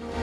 नमस्कार,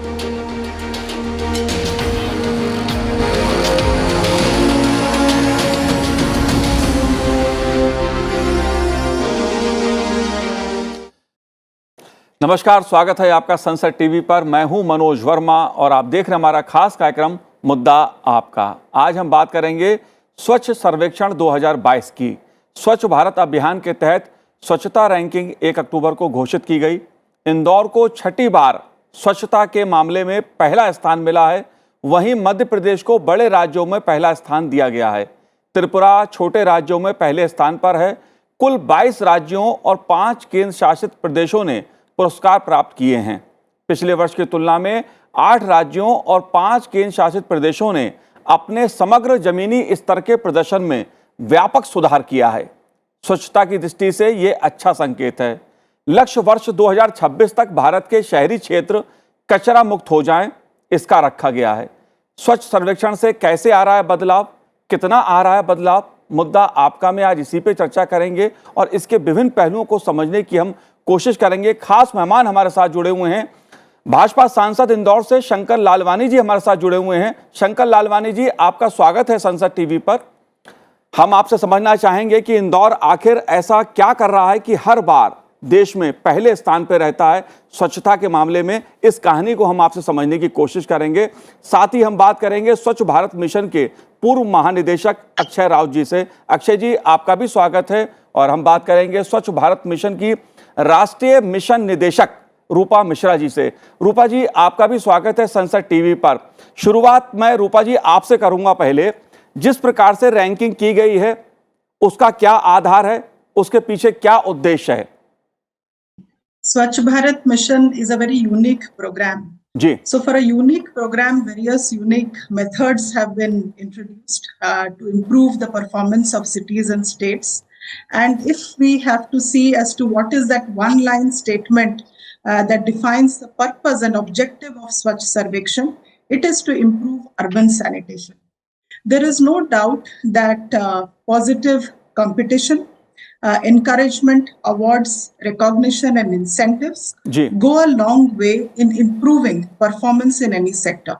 स्वागत है आपका संसद टीवी पर। मैं हूं मनोज वर्मा और आप देख रहे हैं हमारा खास कार्यक्रम मुद्दा आपका। आज हम बात करेंगे स्वच्छ सर्वेक्षण 2022 की। स्वच्छ भारत अभियान के तहत स्वच्छता रैंकिंग 1 अक्टूबर को घोषित की गई। इंदौर को छठी बार स्वच्छता के मामले में पहला स्थान मिला है। वहीं मध्य प्रदेश को बड़े राज्यों में पहला स्थान दिया गया है। त्रिपुरा छोटे राज्यों में पहले स्थान पर है। कुल 22 राज्यों और 5 केंद्र शासित प्रदेशों ने पुरस्कार प्राप्त किए हैं। पिछले वर्ष की तुलना में 8 राज्यों और 5 केंद्र शासित प्रदेशों ने अपने समग्र जमीनी स्तर के प्रदर्शन में व्यापक सुधार किया है। स्वच्छता की दृष्टि से ये अच्छा संकेत है। लक्ष्य वर्ष 2026 तक भारत के शहरी क्षेत्र कचरा मुक्त हो जाएं, इसका रखा गया है। स्वच्छ सर्वेक्षण से कैसे आ रहा है बदलाव, कितना आ रहा है बदलाव, मुद्दा आपका में आज इसी पे चर्चा करेंगे और इसके विभिन्न पहलुओं को समझने की हम कोशिश करेंगे। खास मेहमान हमारे साथ जुड़े हुए हैं। भाजपा सांसद इंदौर से शंकर लालवानी जी हमारे साथ जुड़े हुए हैं। शंकर लालवानी जी, आपका स्वागत है संसद टीवी पर। हम आपसे समझना चाहेंगे कि इंदौर आखिर ऐसा क्या कर रहा है कि हर बार देश में पहले स्थान पर रहता है स्वच्छता के मामले में। इस कहानी को हम आपसे समझने की कोशिश करेंगे। साथ ही हम बात करेंगे स्वच्छ भारत मिशन के पूर्व महानिदेशक अक्षय राउत जी से। अक्षय जी, आपका भी स्वागत है। और हम बात करेंगे स्वच्छ भारत मिशन की राष्ट्रीय मिशन निदेशक रूपा मिश्रा जी से। रूपा जी, आपका भी स्वागत है संसद टीवी पर। शुरुआत मैं रूपा जी आपसे करूंगा। पहले जिस प्रकार से रैंकिंग की गई है उसका क्या आधार है, उसके पीछे क्या उद्देश्य है? Swachh Bharat Mission is a very unique program. Ji. So for a unique program, various unique methods have been introduced to improve the performance of cities and states. And if we have to see as to what is that one-line statement that defines the purpose and objective of Swachh Sarvekshan, it is to improve urban sanitation. There is no doubt that positive competition, encouragement, awards, recognition, and incentives go a long way in improving performance in any sector.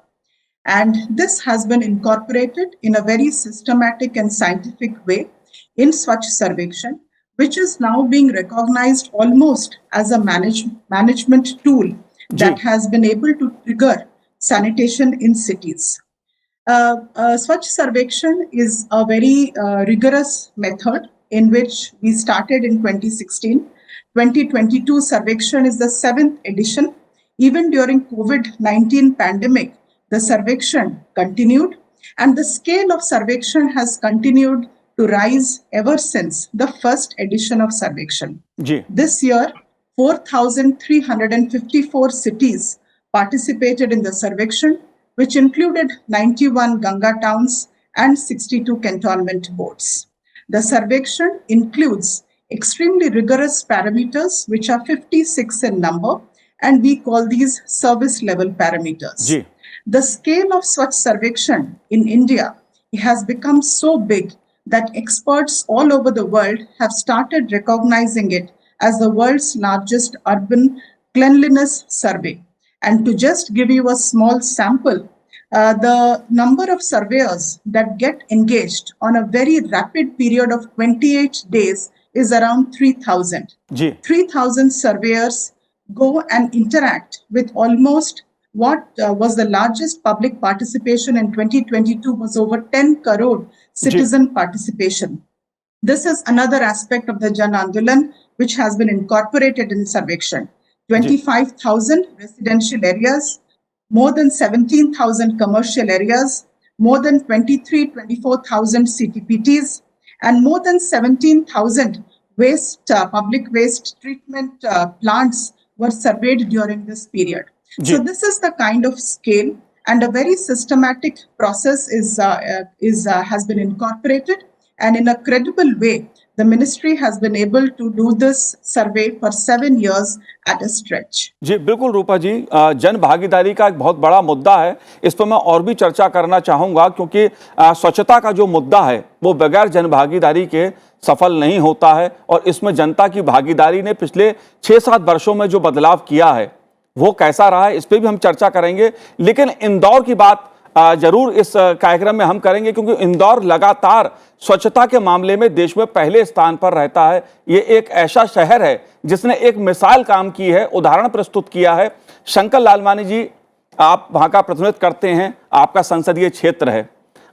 And this has been incorporated in a very systematic and scientific way in Swachh Sarvekshan, which is now being recognized almost as a management tool that has been able to trigger sanitation in cities. Swachh Sarvekshan is a very rigorous method in which we started in 2016. 2022 Sarvekshan is the 7th edition. Even during COVID-19 pandemic, the Sarvekshan continued, and the scale of Sarvekshan has continued to rise ever since the first edition of Sarvekshan. This year, 4,354 cities participated in the Sarvekshan, which included 91 Ganga towns and 62 cantonment boards. The Sarvekshan includes extremely rigorous parameters, which are 56 in number, and we call these service level parameters. The scale of Swachh Sarvekshan in India has become so big that experts all over the world have started recognizing it as the world's largest urban cleanliness survey. And to just give you a small sample, the number of surveyors that get engaged on a very rapid period of 28 days is around 3,000. 3,000 surveyors go and interact with almost what was the largest public participation in 2022 was over 10 crore citizen participation. This is another aspect of the Jan Andolan which has been incorporated in Sarvekshan. 25,000 residential areas, more than 17,000 commercial areas, more than 24,000 CTPTs, and more than 17,000 public waste treatment plants were surveyed during this period. So this is the kind of scale, and a very systematic process has been incorporated, and in a credible way, the ministry has been able to do this survey for 7 years at a stretch. जी बिल्कुल रूपा जी, जन भागीदारी का एक बहुत बड़ा मुद्दा है। इस पर मैं और भी चर्चा करना चाहूँगा, क्योंकि स्वच्छता का जो मुद्दा है वो बगैर जन भागीदारी के सफल नहीं होता है, और इसमें जनता की भागीदारी ने पिछले 6-7 वर्षों में जो बदलाव किया है वो कैसा रहा है, इस पे भी हम चर्चा करेंगे। लेकिन इंदौर की बात जरूर इस कार्यक्रम में हम करेंगे, क्योंकि इंदौर लगातार स्वच्छता के मामले में देश में पहले स्थान पर रहता है। ये एक ऐसा शहर है जिसने एक मिसाल काम की है, उदाहरण प्रस्तुत किया है। शंकर लालवानी जी, आप वहां का प्रतिनिधित्व करते हैं, आपका संसदीय क्षेत्र है।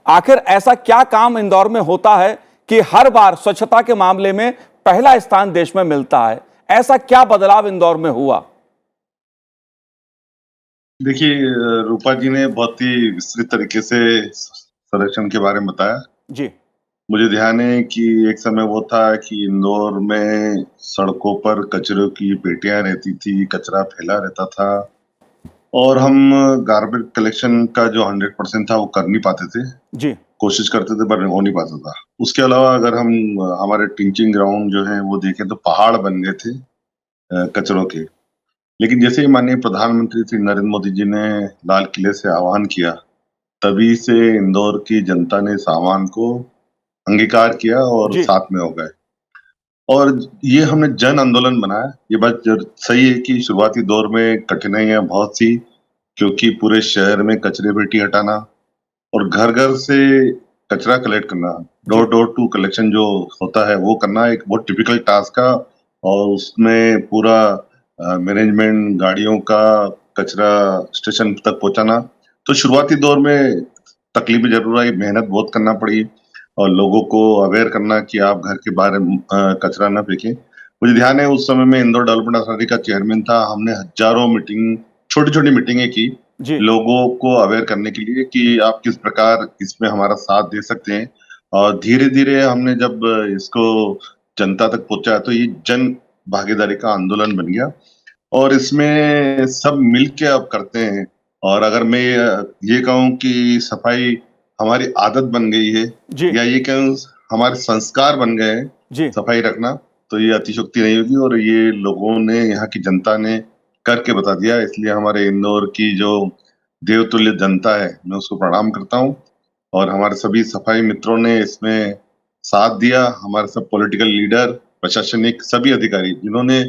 आखिर ऐसा क्या काम इंदौर में होता है कि हर बार स्वच्छता के मामले में पहला स्थान देश में मिलता है? ऐसा क्या बदलाव इंदौर में हुआ? देखिए, रूपा जी ने बहुत ही विस्तृत तरीके से संरक्षण के बारे में बताया। जी। मुझे ध्यान है कि एक समय वो था कि इंदौर में सड़कों पर कचरे की पेटियां रहती थी, कचरा फैला रहता था और हम गार्बेज कलेक्शन का जो 100% था वो कर नहीं पाते थे। जी। कोशिश करते थे पर हो नहीं पाता था। उसके अलावा अगर हम हमारे टिंचिंग ग्राउंड जो है वो देखें तो पहाड़ बन गए थे कचरों के। लेकिन जैसे ही माननीय प्रधानमंत्री श्री नरेंद्र मोदी जी ने लाल किले से आह्वान किया, तभी से इंदौर की जनता ने इस आह्वान को अंगीकार किया और जी। साथ में हो गए और ये हमने जन आंदोलन बनाया। ये बात सही है कि शुरुआती दौर में कठिनाइयां बहुत थी, क्योंकि पूरे शहर में कचरे पेटी हटाना और घर घर से कचरा कलेक्ट करना, डोर डोर टू कलेक्शन जो होता है वो करना एक बहुत टिपिकल टास्क था और उसमें पूरा मैनेजमेंट, गाड़ियों का कचरा स्टेशन तक पहुंचाना। तो शुरुआती दौर में तकलीफें जरूर आई, मेहनत बहुत करना पड़ी और लोगों को अवेयर करना कि आप घर के बाहर कचरा ना फेंकें। मुझे ध्यान है उस समय में इंदौर डेवलपमेंट अथॉरिटी का चेयरमैन था। हमने हजारों मीटिंग, छोटी छोटी मीटिंगें की जी। लोगों को अवेयर करने के लिए कि आप किस प्रकार इसमें हमारा साथ दे सकते हैं। और धीरे धीरे हमने जब इसको जनता तक पहुंचाया तो ये जन भागीदारी का आंदोलन बन गया और इसमें सब मिलके अब करते हैं। और अगर मैं ये कहूं कि सफाई हमारी आदत बन गई है जी। या ये कहूं हमारे संस्कार बन गए हैं जी। सफाई रखना, तो ये अतिशयोक्ति नहीं होगी और ये लोगों ने, यहाँ की जनता ने करके बता दिया। इसलिए हमारे इंदौर की जो देवतुल्य जनता है, मैं उसको प्रणाम करता हूँ और हमारे सभी सफाई मित्रों ने इसमें साथ दिया। हमारे सब पॉलिटिकल लीडर, प्रशासनिक सभी अधिकारी जिन्होंने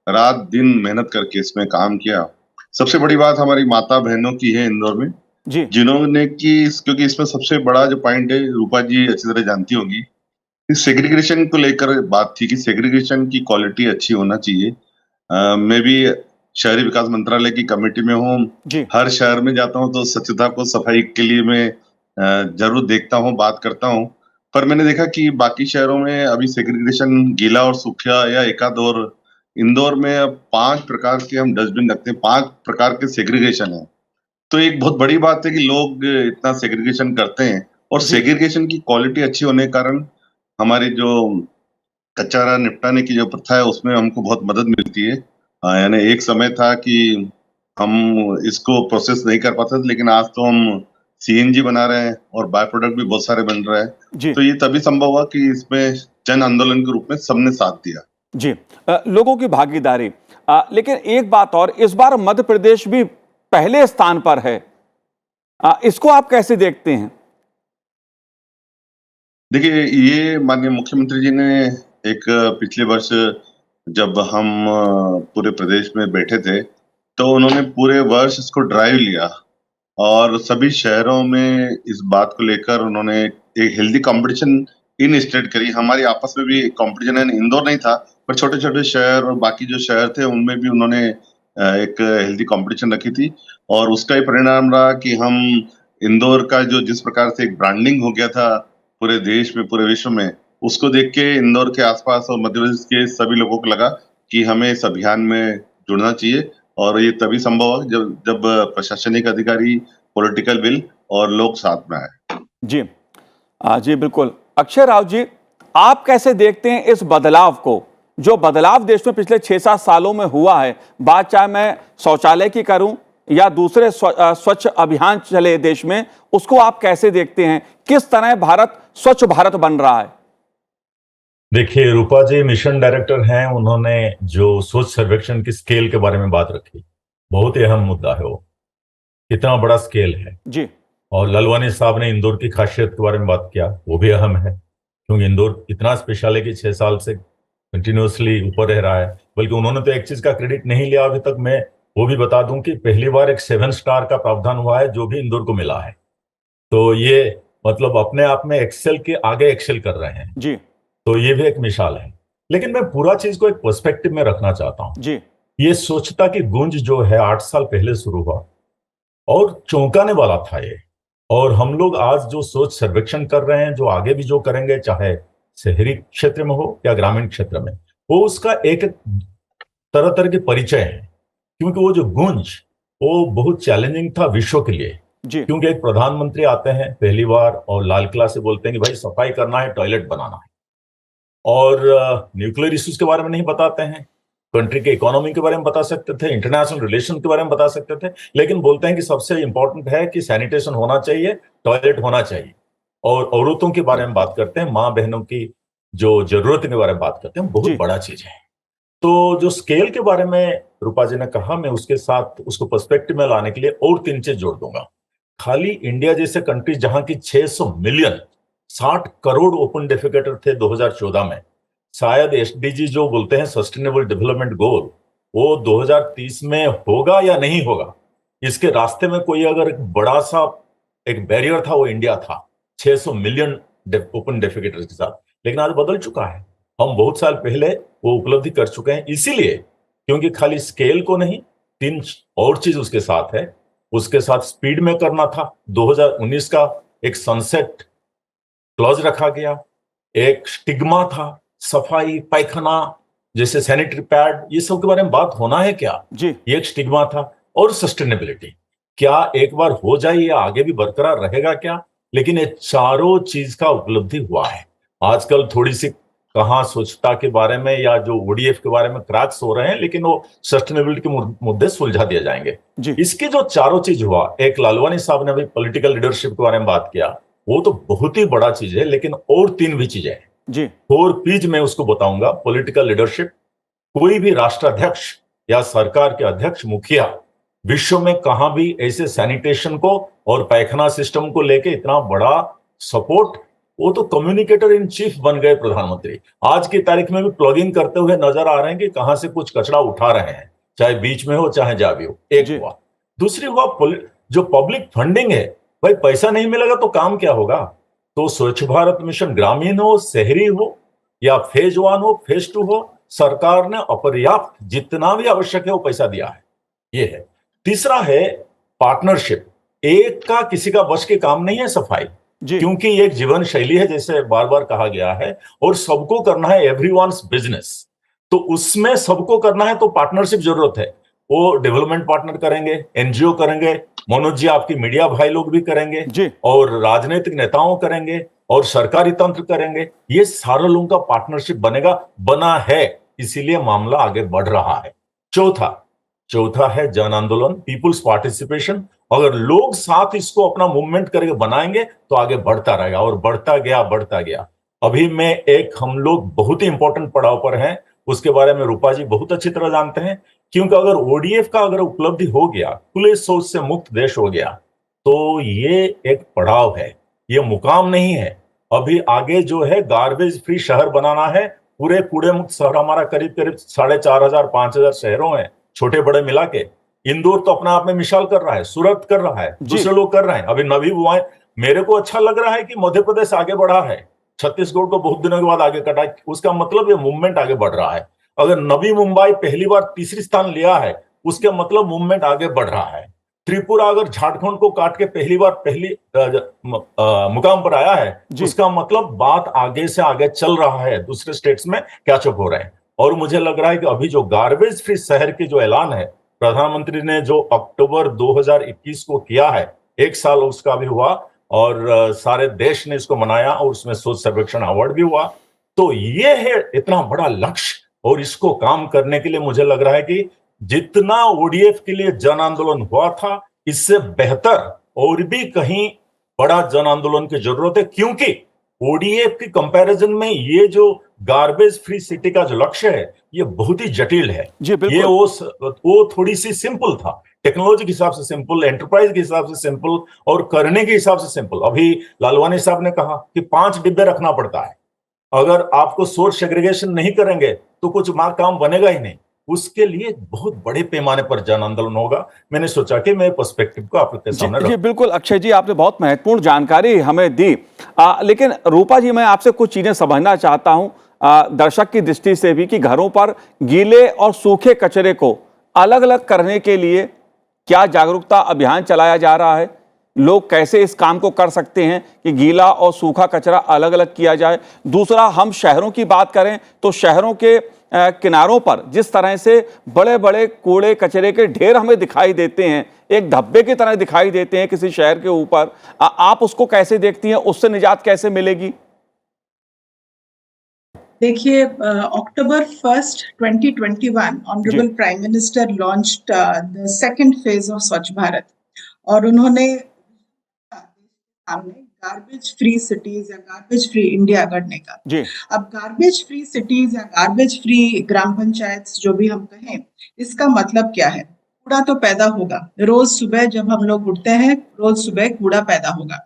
रात दिन मेहनत करके इसमें काम किया। सबसे बड़ी बात हमारी माता बहनों की है इंदौर में, जी। जिन्होंने क्योंकि इसमें सबसे बड़ा जो पॉइंट है, रूपा जी अच्छी तरह जानती होंगी, इस सेग्रीगेशन को लेकर बात थी कि सेग्रीगेशन की क्वालिटी अच्छी होना चाहिए। मैं भी शहरी विकास मंत्रालय की कमेटी में हूँ। जी। हर शहर में जाता हूँ तो स्वच्छता को, सफाई के लिए मैं जरूर देखता हूँ, बात करता हूँ। पर मैंने देखा कि बाकी शहरों में अभी सेग्रीगेशन गीला और सूखा या एकाध और, इंदौर में अब 5 प्रकार के हम डस्टबिन रखते हैं, 5 प्रकार के सेग्रीगेशन है। तो एक बहुत बड़ी बात है कि लोग इतना सेग्रीगेशन करते हैं और सेग्रीगेशन की क्वालिटी अच्छी होने के कारण हमारी जो कचरा निपटाने की जो प्रथा है उसमें हमको बहुत मदद मिलती है। यानी एक समय था कि हम इसको प्रोसेस नहीं कर पाते थे, लेकिन आज तो हम सीएनजी बना रहे हैं और बाय प्रोडक्ट भी बहुत सारे बन रहे हैं। तो ये तभी संभव हुआ कि इसमें जन आंदोलन के रूप में सबने साथ दिया। जी। लोगों की भागीदारी। लेकिन एक बात और, इस बार मध्य प्रदेश भी पहले स्थान पर है। इसको आप कैसे देखते हैं? देखिए, ये माननीय मुख्यमंत्री जी ने एक पिछले वर्ष जब हम पूरे प्रदेश में बैठे थे तो उन्होंने पूरे वर्ष इसको ड्राइव लिया और सभी शहरों में इस बात को लेकर उन्होंने एक हेल्दी कंपटीशन इन स्टेट करी। हमारी आपस में भी कंपटीशन है, इंदौर नहीं था पर छोटे छोटे शहर और बाकी जो शहर थे उनमें भी उन्होंने एक हेल्दी कंपटीशन रखी थी और उसका ही परिणाम रहा कि हम इंदौर का जो जिस प्रकार से एक ब्रांडिंग हो गया था पूरे देश में, पूरे विश्व में, उसको देख के इंदौर के आसपास और मध्य प्रदेश के सभी लोगों को लगा कि हमें इस अभियान में जुड़ना चाहिए। और ये तभी संभव हुआ जब प्रशासनिक अधिकारी, पॉलिटिकल विल और लोग साथ में आए। जी। जी बिल्कुल। अक्षय राव जी, आप कैसे देखते हैं इस बदलाव को, जो बदलाव देश में पिछले 6-7 सालों में हुआ है? बात चाहे मैं शौचालय की करूं या दूसरे स्वच्छ अभियान चले देश में, उसको आप कैसे देखते हैं? किस तरह भारत स्वच्छ भारत बन रहा है? देखिए, रूपा जी मिशन डायरेक्टर हैं, उन्होंने जो स्वच्छ सर्वेक्षण की स्केल के बारे में बात रखी, बहुत ही अहम मुद्दा है वो, कितना बड़ा स्केल है जी। और लालवानी साहब ने इंदौर की खासियत के बारे में बात किया, वो भी अहम है क्योंकि इंदौर इतना स्पेशल है कि 6 साल से कंटिन्यूअसली ऊपर रह रहा है। बल्कि उन्होंने तो एक चीज का क्रेडिट नहीं लिया अभी तक, मैं वो भी बता दूं कि पहली बार एक 7 स्टार का प्रावधान हुआ है जो भी इंदौर को मिला है। तो ये मतलब अपने आप में एक्सेल के आगे एक्सेल कर रहे हैं। जी तो ये भी एक मिसाल है। लेकिन मैं पूरा चीज को एक पर्सपेक्टिव में रखना चाहता हूं। जी ये स्वच्छता की गूंज जो है 8 साल पहले शुरू हुआ और चौंकाने वाला था ये। और हम लोग आज जो सोच सर्वेक्षण कर रहे हैं, जो आगे भी जो करेंगे, चाहे शहरी क्षेत्र में हो या ग्रामीण क्षेत्र में, वो उसका एक तरह तरह के परिचय है। क्योंकि वो जो गूंज वो बहुत चैलेंजिंग था विश्व के लिए। जी क्योंकि एक प्रधानमंत्री आते हैं पहली बार और लाल किला से बोलते हैं कि भाई सफाई करना है, टॉयलेट बनाना है, और न्यूक्लियर इश्यूज के बारे में नहीं बताते हैं, कंट्री के इकोनॉमी के बारे में बता सकते थे, इंटरनेशनल रिलेशन के बारे में बता सकते थे, लेकिन बोलते हैं कि सबसे इंपॉर्टेंट है कि सैनिटेशन होना चाहिए, टॉयलेट होना चाहिए। और औरतों के बारे में बात करते हैं, माँ बहनों की जो जरूरत के बारे में बात करते हैं, बहुत जी। बड़ा चीज है। तो जो स्केल के बारे में रूपा जी ने कहा, मैं उसके साथ उसको पर्सपेक्टिव में लाने के लिए और 3 चीज जोड़ दूंगा। खाली इंडिया जैसे कंट्री जहां की 600 मिलियन 60 करोड़ ओपन डेफिकेटर थे 2014 में, शायद एसडीजी जो बोलते हैं सस्टेनेबल डेवलपमेंट गोल, वो 2030 में होगा या नहीं होगा, इसके रास्ते में कोई अगर एक बड़ा सा एक बैरियर था वो इंडिया था 600 मिलियन ओपन डेफिकेटर के साथ। लेकिन आज बदल चुका है, हम बहुत साल पहले वो उपलब्धि कर चुके हैं। इसीलिए क्योंकि खाली स्केल को नहीं, 3 और चीज उसके साथ है। उसके साथ स्पीड में करना था। 2019 का एक सनसेट क्लॉज रखा गया, एक स्टिग्मा था, सफाई पायखाना जैसे सैनिटरी पैड, ये सब के बारे में बात होना है क्या, जी ये एक स्टिग्मा था। और सस्टेनेबिलिटी क्या एक बार हो जाए या आगे भी बरकरार रहेगा क्या, लेकिन ये चारों चीज का उपलब्धि हुआ है। आजकल थोड़ी सी कहां स्वच्छता के बारे में या जो ओडीएफ के बारे में क्रैक्स हो रहे हैं, लेकिन वो सस्टेनेबिलिटी के मुद्दे सुलझा दिए जाएंगे। जी इसके जो चारों चीज हुआ, एक लालवानी साहब ने भी पॉलिटिकल लीडरशिप के बारे में बात किया, वो तो बहुत ही बड़ा चीज है, लेकिन और 3 भी चीजें हैं। जी 4 पीज में उसको बताऊंगा। पॉलिटिकल लीडरशिप, कोई भी राष्ट्राध्यक्ष या सरकार के अध्यक्ष मुखिया विश्व में कहां भी ऐसे सैनिटेशन को और पैखाना सिस्टम को लेके इतना बड़ा सपोर्ट, वो तो कम्युनिकेटर इन चीफ बन गए प्रधानमंत्री। आज की तारीख में भी प्लगिंग करते हुए नजर आ रहे हैं कि कहां से कुछ कचरा उठा रहे हैं, चाहे बीच में हो चाहे जा भी हो। एक जी। हुआ। दूसरी हुआ जो पब्लिक फंडिंग है, भाई पैसा नहीं मिलेगा तो काम क्या होगा। तो स्वच्छ भारत मिशन ग्रामीण हो, शहरी हो, या फेज 1 हो, फेज 2 हो, सरकार ने अपर्याप्त जितना भी आवश्यक है वो पैसा दिया है। ये है। तीसरा है पार्टनरशिप। एक का किसी का बस के काम नहीं है सफाई, जी क्योंकि ये एक जीवन शैली है जैसे बार बार कहा गया है, और सबको करना है, एवरीवन्स बिजनेस। तो उसमें सबको करना है तो पार्टनरशिप जरूरत है। वो डेवलपमेंट पार्टनर करेंगे, एनजीओ करेंगे, मनोज जी आपकी मीडिया भाई लोग भी करेंगे, जी और राजनीतिक नेताओं करेंगे, और सरकारी तंत्र करेंगे। ये सारे लोगों का पार्टनरशिप बनेगा, बना है, इसीलिए मामला आगे बढ़ रहा है। चौथा है जन आंदोलन, पीपुल्स पार्टिसिपेशन। अगर लोग साथ इसको अपना मूवमेंट करके बनाएंगे तो आगे बढ़ता रहेगा, और बढ़ता गया। अभी में एक हम लोग बहुत ही इंपॉर्टेंट पड़ाव पर हैं, उसके बारे में रूपा जी बहुत अच्छी तरह जानते हैं। क्योंकि अगर ओडीएफ का अगर उपलब्धि हो गया, खुले शौच से मुक्त देश हो गया, तो ये एक पड़ाव है, ये मुकाम नहीं है। अभी आगे जो है गार्बेज फ्री शहर बनाना है, पूरे कूड़े मुक्त शहर हमारा करीब 4,500 5,000 शहरों हैं, छोटे बड़े मिला के। इंदौर तो अपना आप में मिसाल कर रहा है, सूरत कर रहा है, जी। दूसरे लोग कर रहे हैं। अभी नवी बुआएं, मेरे को अच्छा लग रहा है कि मध्य प्रदेश आगे बढ़ा है, छत्तीसगढ़ को बहुत दिनों के बाद आगे कटा है। उसका मतलब ये मूवमेंट आगे बढ़ रहा है। अगर नवी मुंबई पहली बार तीसरी स्थान लिया है, उसके मतलब मूवमेंट आगे बढ़ रहा है। त्रिपुरा अगर झारखंड को काट के पहली बार मुकाम पर आया है, जी। उसका मतलब बात आगे से आगे चल रहा है, दूसरे स्टेट्स में कैचअप हो रहे हैं। और मुझे लग रहा है कि अभी जो गार्बेज फ्री शहर की जो ऐलान है प्रधानमंत्री ने, जो अक्टूबर 2021 को किया है, 1 साल उसका भी हुआ, और सारे देश ने इसको मनाया, और उसमें स्वच्छ सर्वेक्षण अवार्ड भी हुआ। तो ये है इतना बड़ा लक्ष्य, और इसको काम करने के लिए मुझे लग रहा है कि जितना ओडीएफ के लिए जन आंदोलन हुआ था, इससे बेहतर और भी कहीं बड़ा जन आंदोलन की जरूरत है। क्योंकि ओडीएफ की कंपैरिजन में ये जो गार्बेज फ्री सिटी का जो लक्ष्य है, ये बहुत ही जटिल है। जी बिल्कुल। ये वो थोड़ी सी सिंपल था, टेक्नोलॉजी के हिसाब से सिंपल, एंटरप्राइज के हिसाब से सिंपल, और करने के हिसाब से सिंपल। अभी लालवानी साहब ने कहा कि 5 डिब्बे रखना पड़ता है। अगर आपको सोर्स सेग्रीगेशन नहीं करेंगे तो कुछ काम बनेगा ही नहीं। उसके लिए बहुत बड़े पैमाने पर जन आंदोलन होगा। मैंने सोचा कि मैं पर्सपेक्टिव को आपके सामने जी बिल्कुल अक्षय जी, आपने बहुत महत्वपूर्ण जानकारी हमें दी। लेकिन रूपा जी, मैं आपसे कुछ चीजें समझना चाहता हूं दर्शक की दृष्टि से भी, कि घरों पर गीले और सूखे कचरे को अलग अलग करने के लिए क्या जागरूकता अभियान चलाया जा रहा है? लोग कैसे इस काम को कर सकते हैं कि गीला और सूखा कचरा अलग अलग किया जाए? दूसरा, हम शहरों की बात करें तो शहरों के किनारों पर जिस तरह से बड़े बड़े कूड़े कचरे के ढेर हमें दिखाई देते हैं, एक धब्बे की तरह दिखाई देते हैं किसी शहर के ऊपर, आप उसको कैसे देखती हैं? उससे निजात कैसे मिलेगी? देखिए, October 1st, 2021, honourable prime minister launched the second phase of स्वच्छ भारत, और उन्होंने सामने गार्बेज फ्री सिटीज या गार्बेज फ्री इंडिया गढ़ने का। जी। अब गार्बेज फ्री सिटीज या गार्बेज फ्री ग्राम पंचायत जो भी हम कहें, इसका मतलब क्या है? कूड़ा तो पैदा होगा, रोज सुबह जब हम लोग उठते हैं, रोज सुबह कूड़ा पैदा होगा।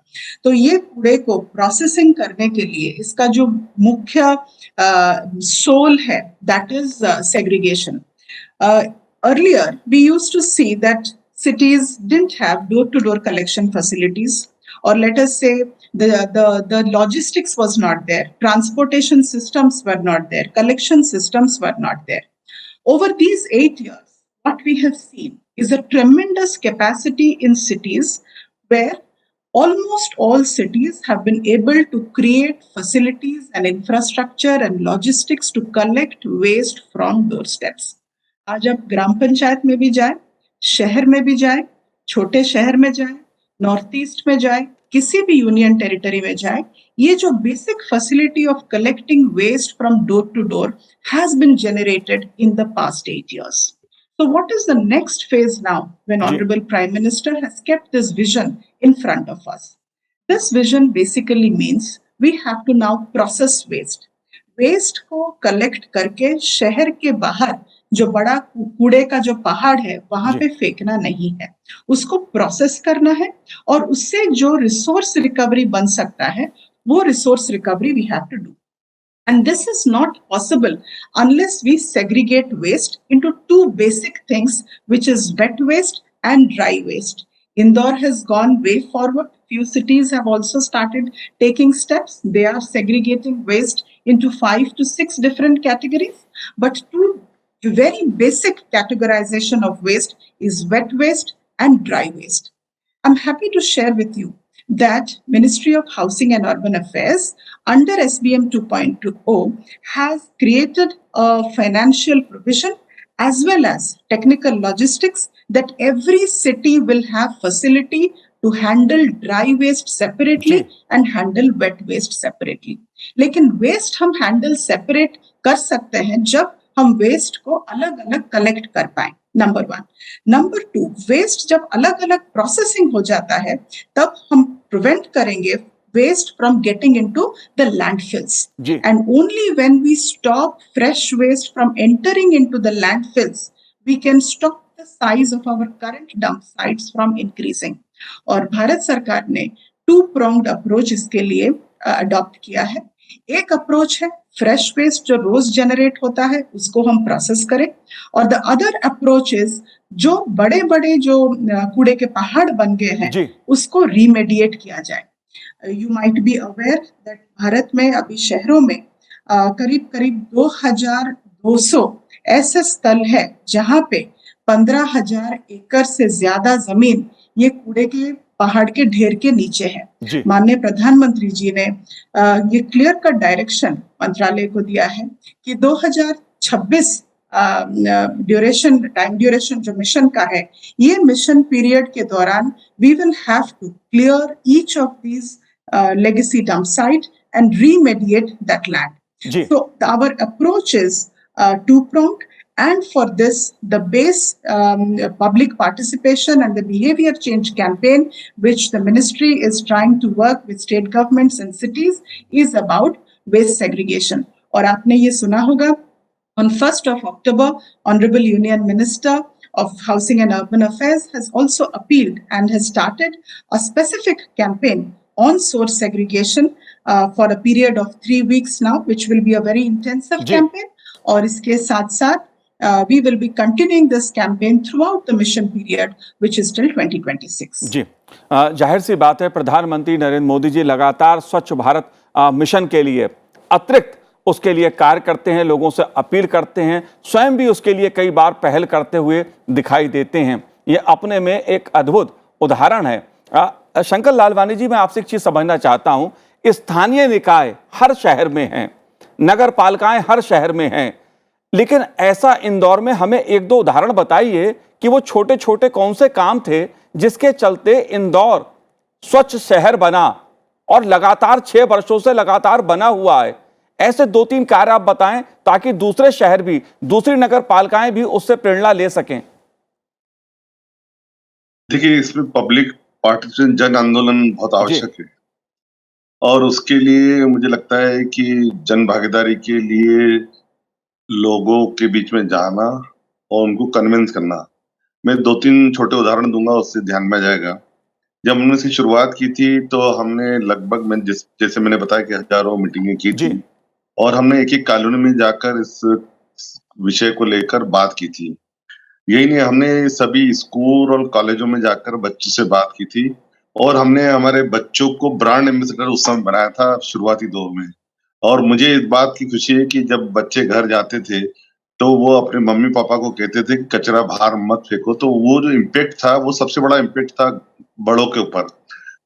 तो ये कूड़े को प्रोसेसिंग करने के लिए इसका जो मुख्य सोल है, that is segregation. Earlier, we used to see that cities didn't have door-to-door collection facilities, or let us say the logistics was not there, transportation systems were not there, collection systems were not there. Over these 8 years, what we have seen is a tremendous capacity in cities where almost all cities have been able to create facilities and infrastructure and logistics to collect waste from doorsteps. आज आप ग्राम पंचायत में भी जाए, शहर में भी जाए, छोटे शहर में जाए, नॉर्थ ईस्ट में जाए, किसी भी यूनियन टेरिटरी में जाए, ये जो basic facility of collecting waste from door to door has been generated in the past 8 years. So what is the next phase now when Honorable Prime Minister has kept this vision in front of us? This vision basically means we have to now process waste. Waste को collect करके शहर के बाहर जो बड़ा कूड़े का जो पहाड़ है वहां पे फेंकना नहीं है, उसको प्रोसेस करना है, और उससे जो रिसोर्स रिकवरी बन सकता है वो resource recovery we have to do. And this is not possible unless we segregate waste into two basic things, which is wet waste and dry waste. Indore has gone way forward. Few cities have also started taking steps. They are segregating waste into 5 to 6 different categories. But two very basic categorization of waste is wet waste and dry waste. I'm happy to share with you that Ministry of Housing and Urban Affairs under SBM 2.0 has created a financial provision as well as technical logistics that every city will have facility to handle dry waste separately and handle wet waste separately. लेकिन waste हम handle separate कर सकते हैं जब हम waste को अलग अलग कलेक्ट कर पाए, नंबर 1. नंबर 2, वेस्ट जब अलग अलग प्रोसेसिंग हो जाता है तब हम प्रिवेंट करेंगे waste from getting into the landfills. And only when we stop fresh waste from entering into the landfills, we can stop the size of our current dump sites from increasing. और भारत सरकार ने 2-pronged approach इसके लिए adopt किया है. एक approach है fresh waste जो रोज जनरेट होता है उसको हम प्रोसेस करें, और द अदर अप्रोच इज जो बड़े बड़े जो कूड़े के पहाड़ बन गए हैं उसको रीमेडिएट किया जाए. You might be aware that Bharat में अभी शहरों में करीब करीब 2200 ऐसे स्थल है जहां पे 15,000 एकड़ से ज्यादा जमीन ये कूड़े के पहाड़ के ढेर के नीचे है. माननीय प्रधानमंत्री जी ने ये क्लियर कट डायरेक्शन मंत्रालय को दिया है कि 2026 टाइम ड्यूरेशन जो मिशन का है, ये मिशन पीरियड के दौरान we will have to clear each of these legacy dump site and remediate that land. So our approach is two-pronged, and for this the base public participation and the behavior change campaign which the ministry is trying to work with state governments and cities is about waste segregation. और आपने ये सुना होगा on 1st of October Honorable Union Minister of Housing and Urban Affairs has also appealed and has started a specific campaign on source segregation for a period of 3 weeks now, which will be a very intensive campaign. और इसके साथ साथ we will be continuing this campaign throughout the mission period, which is till 2026. जी, जाहिर सी बात है प्रधानमंत्री नरेंद्र मोदी जी लगातार स्वच्छ भारत मिशन के लिए अतिरिक्त उसके लिए कार्य करते हैं, लोगों से अपील करते हैं, स्वयं भी उसके लिए कई बार पहल करते हुए दिखाई देते हैं। ये अपने में एक अद्भुत उदाहरण है। शंकर लालवानी जी, मैं आपसे एक चीज समझना चाहता हूं, स्थानीय निकाय हर शहर में हैं, नगर पालिकाएं हर शहर में हैं, लेकिन ऐसा इंदौर में हमें एक दो उदाहरण बताइए कि वो छोटे छोटे कौन से काम थे जिसके चलते इंदौर स्वच्छ शहर बना और लगातार 6 वर्षों से लगातार बना हुआ है। ऐसे 2-3 कार्य आप बताएं ताकि दूसरे शहर भी, दूसरी नगर पालिकाएं भी उससे प्रेरणा ले सकें। देखिए, इसमें पब्लिक पार्टिसिपेशन, जन आंदोलन बहुत आवश्यक है और उसके लिए मुझे लगता है कि जन भागीदारी के लिए लोगों के बीच में जाना और उनको कन्विंस करना। मैं 2-3 छोटे उदाहरण दूंगा, उससे ध्यान में आ जाएगा। जब हमने इसकी शुरुआत की थी तो हमने लगभग जैसे मैंने बताया कि हजारों मीटिंगें की थी और हमने एक-एक कॉलोनी में जाकर इस विषय को लेकर बात की थी। यही नहीं, हमने सभी स्कूल और कॉलेजों में जाकर बच्चों से बात की थी और हमने हमारे बच्चों को ब्रांड एम्बेसडर उस समय बनाया था शुरुआती दौर में। और मुझे इस बात की खुशी है कि जब बच्चे घर जाते थे तो वो अपने मम्मी पापा को कहते थे कि कचरा बाहर मत फेंको, तो वो जो इम्पैक्ट था वो सबसे बड़ा इम्पैक्ट था बड़ों के ऊपर।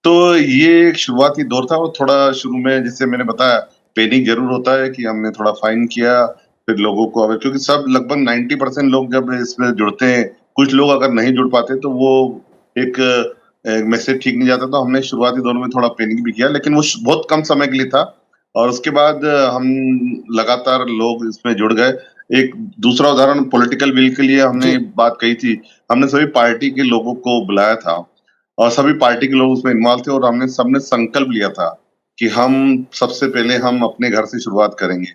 तो ये एक शुरुआती दौर था और थोड़ा शुरू में, जैसे मैंने बताया, पैनिक जरूर होता है कि हमने थोड़ा फाइन किया, फिर लोगों को, अब क्योंकि सब लगभग 90% लोग जब इसमें जुड़ते हैं, कुछ लोग अगर नहीं जुड़ पाते तो वो एक मैसेज ठीक नहीं जाता, तो हमने शुरुआती दौर में थोड़ा पैनिक भी किया, लेकिन वो बहुत कम समय के लिए था और उसके बाद हम लगातार लोग इसमें जुड़ गए। एक दूसरा उदाहरण, पॉलिटिकल विल के लिए हमने बात कही थी, हमने सभी पार्टी के लोगों को बुलाया था और सभी पार्टी के लोग उसमें इन्वॉल्व थे और हमने सबने संकल्प लिया था कि हम सबसे पहले हम अपने घर से शुरुआत करेंगे।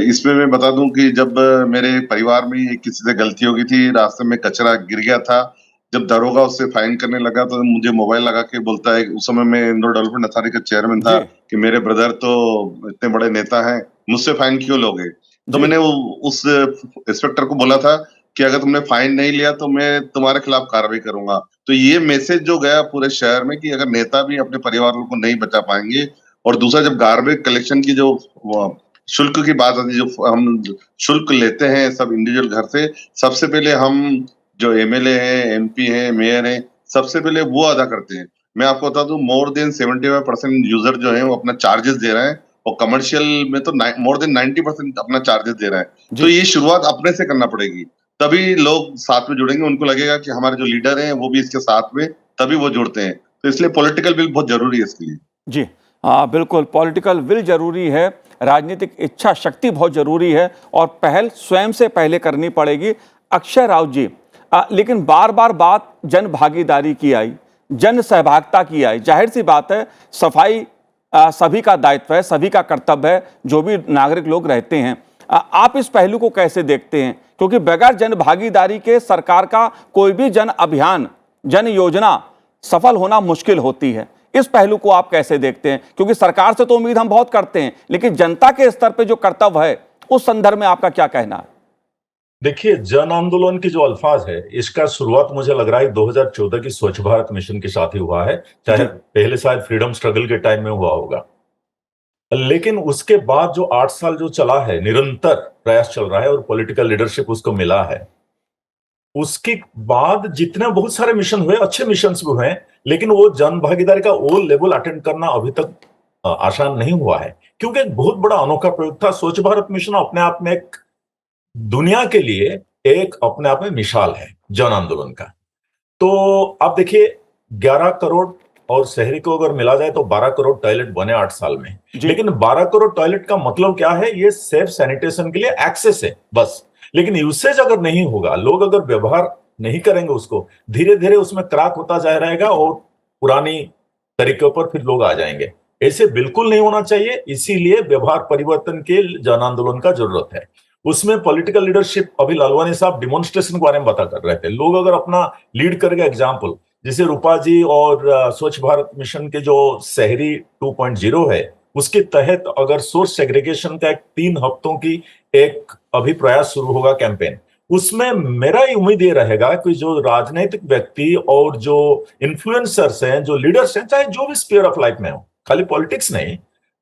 इसमें मैं बता दूं कि जब मेरे परिवार में किसी से गलती हो गई थी, रास्ते में कचरा गिर गया था, जब दरोगा उससे फाइन करने लगा तो मुझे मोबाइल लगा के बोलता है, उस समय मैं इंदौर डेवलपमेंट अथॉरिटी का चेयरमैन था, कि मेरे ब्रदर तो इतने बड़े नेता हैं, मुझसे फाइन क्यों लोगे? तो मैंने उस इंस्पेक्टर को बोला था कि अगर तुमने फाइन नहीं लिया तो मैं तुम्हारे खिलाफ कार्रवाई करूंगा। तो ये मैसेज जो गया पूरे शहर में कि अगर नेता भी अपने परिवार को नहीं बचा पाएंगे। और दूसरा, जब गार्बेज कलेक्शन की जो शुल्क की बात आती है, जो हम शुल्क लेते हैं सब इंडिविजुअल घर से, सबसे पहले हम जो एमएलए हैं, एमपी हैं, मेयर हैं, सबसे पहले वो अदा करते हैं। मैं आपको बता दूं, मोर देन 75% यूजर जो है वो अपना चार्जेस दे रहे हैं और कमर्शियल में तो मोर देन 90% अपना चार्जेस दे रहे हैं। तो ये शुरुआत अपने से करना पड़ेगी, तभी लोग साथ में जुड़ेंगे, उनको लगेगा कि हमारे जो लीडर हैं वो भी इसके साथ में, तभी वो जुड़ते हैं। तो इसलिए पॉलिटिकल विल बहुत जरूरी है इसके लिए। जी हाँ, बिल्कुल पॉलिटिकल विल जरूरी है, राजनीतिक इच्छा शक्ति बहुत जरूरी है और पहल स्वयं से पहले करनी पड़ेगी। अक्षय राउत जी, लेकिन बार बार बात जन भागीदारी की आई, जन सहभागिता की आई। जाहिर सी बात है, सफाई सभी का दायित्व है, सभी का कर्तव्य है, जो भी नागरिक लोग रहते हैं। आप इस पहलू को कैसे देखते हैं? क्योंकि बगैर जन भागीदारी के सरकार का कोई भी जन अभियान, जन योजना सफल होना मुश्किल होती है। इस पहलू को आप कैसे देखते हैं? क्योंकि सरकार से तो उम्मीद हम बहुत करते हैं, लेकिन जनता के स्तर पे जो कर्तव्य है उस संदर्भ में आपका क्या कहना है? देखिए, जन आंदोलन की जो अल्फाज है, इसका शुरुआत मुझे लग रहा है 2014 की स्वच्छ भारत मिशन के साथ ही हुआ है, चाहे पहले शायद फ्रीडम स्ट्रगल के टाइम में हुआ होगा। लेकिन उसके बाद जो 8 साल जो चला है, निरंतर प्रयास चल रहा है और पॉलिटिकल लीडरशिप उसको मिला है। उसके बाद जितने बहुत सारे मिशन हुए, अच्छे मिशन भी हुए, लेकिन वो जन भागीदारी का वो लेवल अटेंड करना अभी तक आसान नहीं हुआ है, क्योंकि एक बहुत बड़ा अनोखा प्रयोग था। स्वच्छ भारत मिशन अपने आप में एक दुनिया के लिए एक अपने आप में मिसाल है जन आंदोलन का। तो आप देखिए, 11 करोड़ और शहरी को अगर मिला जाए तो 12 करोड़ टॉयलेट बने 8 साल में। लेकिन 12 करोड़ टॉयलेट का मतलब क्या है? ये सेफ सैनिटेशन के लिए एक्सेस है बस, लेकिन यूसेज अगर नहीं होगा, लोग अगर व्यवहार नहीं करेंगे उसको, धीरे धीरे उसमें क्रैक होता जा रहेगा और पुरानी तरीकों पर फिर लोग आ जाएंगे। ऐसे बिल्कुल नहीं होना चाहिए, इसीलिए व्यवहार परिवर्तन के जन आंदोलन का जरूरत है। उसमें पॉलिटिकल लीडरशिप, अभी लालवानी साहब डिमॉन्स्ट्रेशन के बारे में बता कर रहे थे, लोग अगर अपना लीड करेगा एग्जाम्पल, जैसे रूपा जी और स्वच्छ भारत मिशन के जो शहरी 2.0 है, उसके तहत अगर सोर्स सेग्रीगेशन का एक 3 हफ्तों की एक अभी प्रयास शुरू होगा कैंपेन, उसमें मेरा उम्मीद ये रहेगा कि जो राजनीतिक व्यक्ति और जो इन्फ्लुएंसर्स हैं, जो लीडर्स हैं, चाहे जो भी स्फीयर ऑफ लाइफ में हो, खाली पॉलिटिक्स नहीं,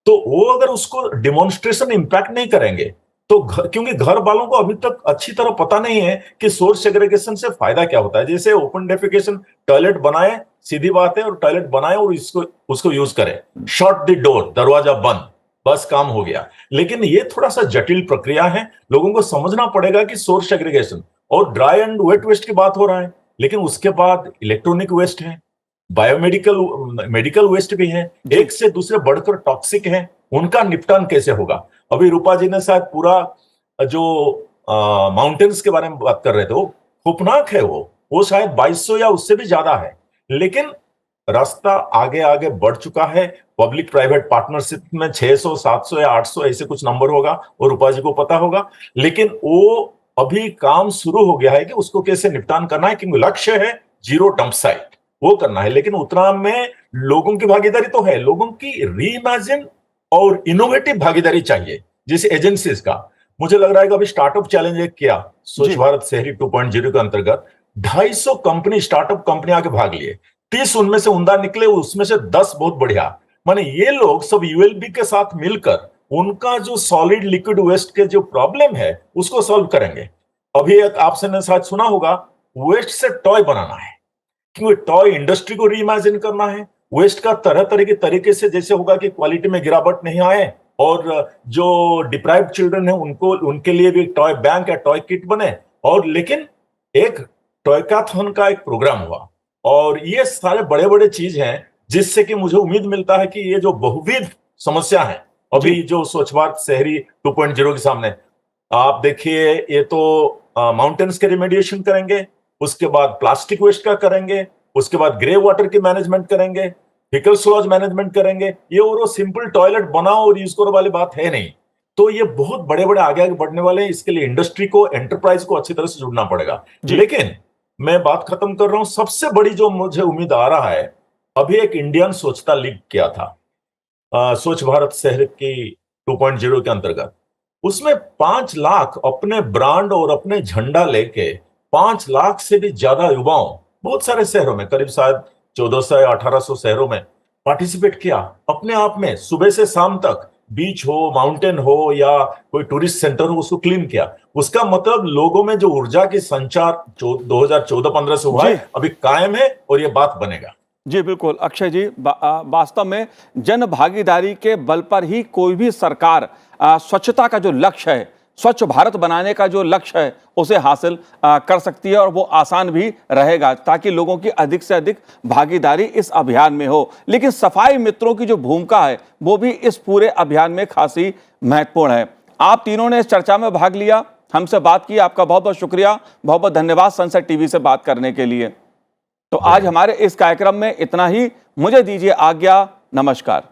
तो वो अगर उसको डिमॉन्स्ट्रेशन इंपैक्ट नहीं करेंगे तो क्योंकि घर वालों को अभी तक अच्छी तरह पता नहीं है कि सोर्स सेग्रीगेशन से फायदा क्या होता है। जैसे ओपन डेफिकेशन, टॉयलेट बनाए, सीधी बात है, और टॉयलेट बनाए और उसको यूज करें, शट द डोर, दरवाजा बंद, बस काम हो गया। लेकिन ये थोड़ा सा जटिल प्रक्रिया है, लोगों को समझना पड़ेगा कि सोर्स सेग्रीगेशन और ड्राई एंड वेट वेस्ट की बात हो रहा है, लेकिन उसके बाद इलेक्ट्रॉनिक वेस्ट है, मेडिकल वेस्ट भी है, एक से दूसरे बढ़कर टॉक्सिक है, उनका निपटान कैसे होगा। अभी रूपा जी ने शायद पूरा जो माउंटेन्स के बारे में बात कर रहे थे, वो खौफनाक है, वो शायद 2200 या उससे भी ज्यादा है, लेकिन रास्ता आगे आगे बढ़ चुका है। पब्लिक प्राइवेट पार्टनरशिप में 600, 700 या 800 ऐसे कुछ नंबर होगा, और रूपा जी को पता होगा, लेकिन वो अभी काम शुरू हो गया है कि उसको कैसे निपटान करना है, क्योंकि लक्ष्य है जीरो डंप साइट, वो करना है। लेकिन उतना में लोगों की भागीदारी तो है, लोगों की रीइमेजिन और इनोवेटिव भागीदारी चाहिए, जैसे एजेंसीज का। मुझे लग रहा है कि अभी स्टार्टअप चैलेंज एक किया स्वच्छ भारत शहरी 2.0 के अंतर्गत, 250 कंपनी, स्टार्टअप कंपनी आके भाग लिए, 30 उनमें से उमदा निकले, उसमें से 10 बहुत बढ़िया। माने ये लोग सब यूएलबी के साथ मिलकर उनका जो सॉलिड लिक्विड वेस्ट के जो प्रॉब्लम है उसको सॉल्व करेंगे। अभी एक आपसे ने शायद सुना होगा, वेस्ट से टॉय बनाना है, क्योंकि टॉय इंडस्ट्री को रीइमेजिन करना है। वेस्ट का तरह तरह के तरीके से जैसे होगा कि क्वालिटी में गिरावट नहीं आए, और जो डिप्राइव्ड चिल्ड्रन है उनके लिए भी टॉय बैंक या टॉय किट बने। और लेकिन एक टॉयकाथन का एक प्रोग्राम हुआ, और ये सारे बड़े बड़े चीज हैं जिससे कि मुझे उम्मीद मिलता है कि ये जो बहुविध समस्या है अभी जो स्वच्छ भारत शहरी 2.0 के सामने, आप देखिए, ये तो माउंटेन्स के रिमेडिएशन करेंगे, उसके बाद प्लास्टिक वेस्ट का करेंगे, उसके बाद ग्रे वाटर की मैनेजमेंट करेंगे, फिकल स्लॉज मैनेजमेंट करेंगे। ये और सिंपल टॉयलेट बनाओ और यूज करो वाली बात है नहीं। तो ये बहुत बड़े बड़े आगे बढ़ने वाले हैं, इसके लिए इंडस्ट्री को, एंटरप्राइज को अच्छी तरह से जुड़ना पड़ेगा। लेकिन मैं बात खत्म कर रहा हूं, सबसे बड़ी जो मुझे उम्मीद आ रहा है, अभी एक इंडियन स्वच्छता लीग किया था स्वच्छ भारत शहर की 2.0 के अंतर्गत, उसमें 5 लाख अपने ब्रांड और अपने झंडा लेके 5 लाख से भी ज्यादा युवाओं बहुत सारे शहरों में, करीब शायद 1400 या 1800 शहरों में पार्टिसिपेट किया। अपने आप में सुबह से शाम तक, बीच हो, माउंटेन हो या कोई टूरिस्ट सेंटर हो, उसको क्लीन किया। उसका मतलब लोगों में जो ऊर्जा की संचार 2014-15 से हुआ है अभी कायम है, और ये बात बनेगा। जी बिल्कुल अक्षय जी, वास्तव में जन भागीदारी के बल पर ही कोई भी सरकार स्वच्छता का जो लक्ष्य है, स्वच्छ भारत बनाने का जो लक्ष्य है, उसे हासिल कर सकती है, और वो आसान भी रहेगा, ताकि लोगों की अधिक से अधिक भागीदारी इस अभियान में हो। लेकिन सफाई मित्रों की जो भूमिका है वो भी इस पूरे अभियान में खासी महत्वपूर्ण है। आप तीनों ने इस चर्चा में भाग लिया, हमसे बात की, आपका बहुत बहुत शुक्रिया, बहुत बहुत धन्यवाद सनसेट टीवी से बात करने के लिए। तो आज हमारे इस कार्यक्रम में इतना ही, मुझे दीजिए आज्ञा, नमस्कार।